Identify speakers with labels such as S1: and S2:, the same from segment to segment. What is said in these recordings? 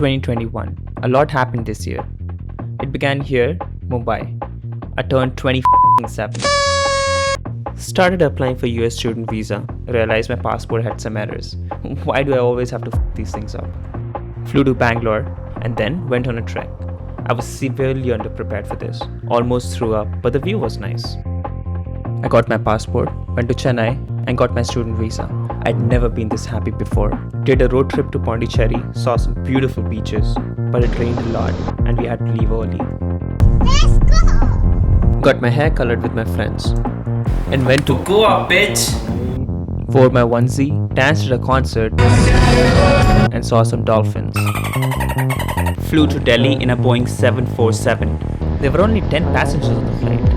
S1: 2021. A lot happened this year. It began here, Mumbai. I turned 27. Started applying for US student visa. Realized my passport had some errors. Why do I always have to these things up? Flew to Bangalore and then went on a trek. I was severely underprepared for this. Almost threw up, but the view was nice. I got my passport, went to Chennai and got my student visa. I'd never been this happy before. Did a road trip to Pondicherry, saw some beautiful beaches, but it rained a lot and we had to leave early.
S2: Let's go!
S1: Got my hair colored with my friends and went to
S3: Goa, bitch!
S1: wore my onesie, danced at a concert and saw some dolphins. Flew to Delhi in a Boeing 747. There were only 10 passengers on the flight.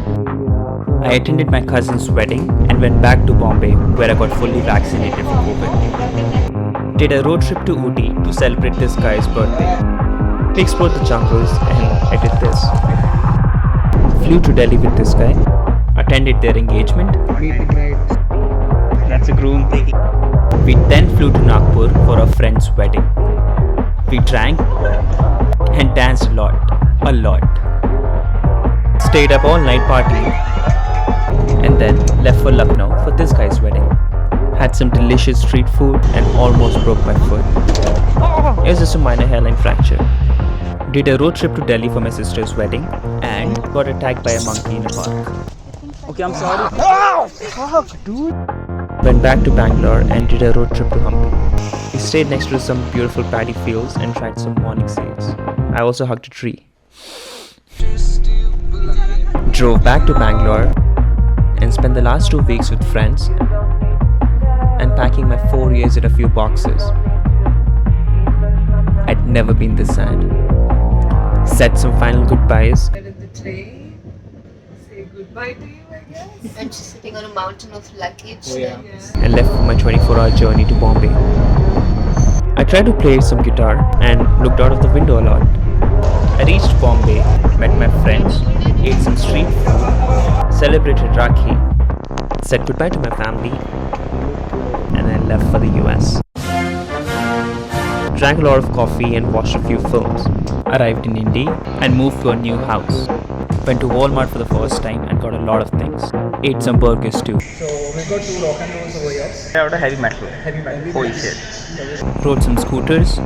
S1: I attended my cousin's wedding and went back to Bombay where I got fully vaccinated for COVID. Did a road trip to Ooty to celebrate this guy's birthday. We explored the jungles and I did this. Flew to Delhi with this guy, attended their engagement. That's a groom. We then flew to Nagpur for a friend's wedding. We drank and danced a lot. Stayed up all night partying and then left for Lucknow for this guy's wedding. Had some delicious street food and almost broke my foot. It was just a minor hairline fracture. Did a road trip to Delhi for my sister's wedding and got attacked by a monkey in a park.
S3: Okay, I'm sorry.
S1: Went back to Bangalore and did a road trip to Hampi. We stayed next to some beautiful paddy fields and tried some morning sails. I also hugged a tree. Drove back to Bangalore and spent the last 2 weeks with friends and packing my 4 years in a few boxes. I'd never been this sad. Said some final goodbyes.
S4: In the train, say goodbye to you, I guess.
S2: And she's sitting on a mountain of luggage.
S1: And left for my 24-hour journey to Bombay. I tried to play some guitar and looked out of the window a lot. I reached Bombay, met my friends, ate some street food, celebrated Rakhi, said goodbye to my family, and I left for the US. Drank a lot of coffee and watched a few films. Arrived in Indy and moved to a new house. Went to Walmart for the first time and got a lot of things. Ate some burgers too.
S5: So we've got 2 rock and rolls over here.
S3: I ordered heavy metal.
S5: Heavy metal.
S3: Holy shit.
S1: Rode some scooters.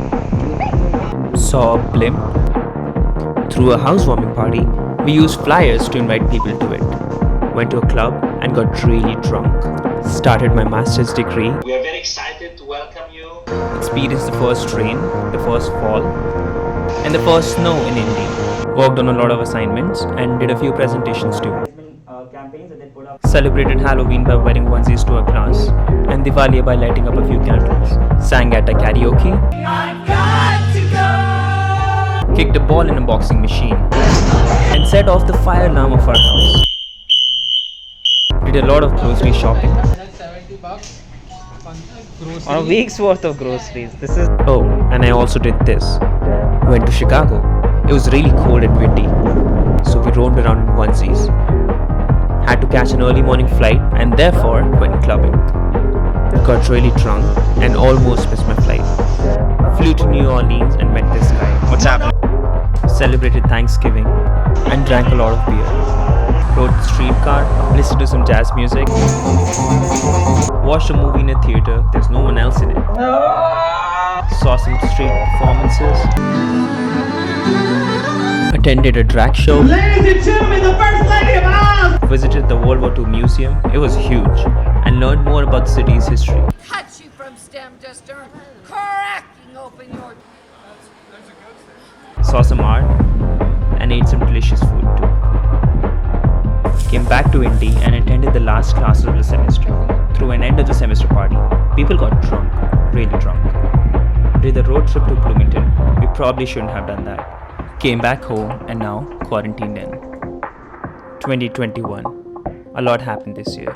S1: Saw a blimp. Threw a housewarming party. We used flyers to invite people to it. Went to a club and got really drunk. Started my master's degree.
S6: We are very excited to welcome you.
S1: Experienced the first rain, the first fall, and the first snow in Indy. Worked on a lot of assignments and did a few presentations too. Celebrated Halloween by wearing onesies to a class and Diwali by lighting up a few candles. Sang at a karaoke. Kicked a ball in a boxing machine and set off the fire alarm of our house. Did a lot of grocery shopping. On a week's worth of groceries. Oh, and I also did this. Went to Chicago. It was really cold and windy, so we roamed around in onesies. Had to catch an early morning flight and therefore went clubbing. Got really drunk and almost missed my flight. Flew to New Orleans and met this guy.
S3: What's happening?
S1: Celebrated Thanksgiving and drank a lot of beer. Rode the streetcar, listened to some jazz music. Watched a movie in a theater, there's no one else in it. Saw some street performances. Attended a drag show.
S5: Ladies and gentlemen, the first lady of Oz!
S1: Visited the World War II Museum. It was huge. And learned more about the city's history.
S4: Cut you from stem to stern, cracking open your...
S1: Saw some art and ate some delicious food too. Came back to Indy and attended the last classes of the semester. Through an end of the semester party, people got drunk, really drunk. Did the road trip to Bloomington. We probably shouldn't have done that. Came back home and now quarantined in. 2021. A lot happened this year.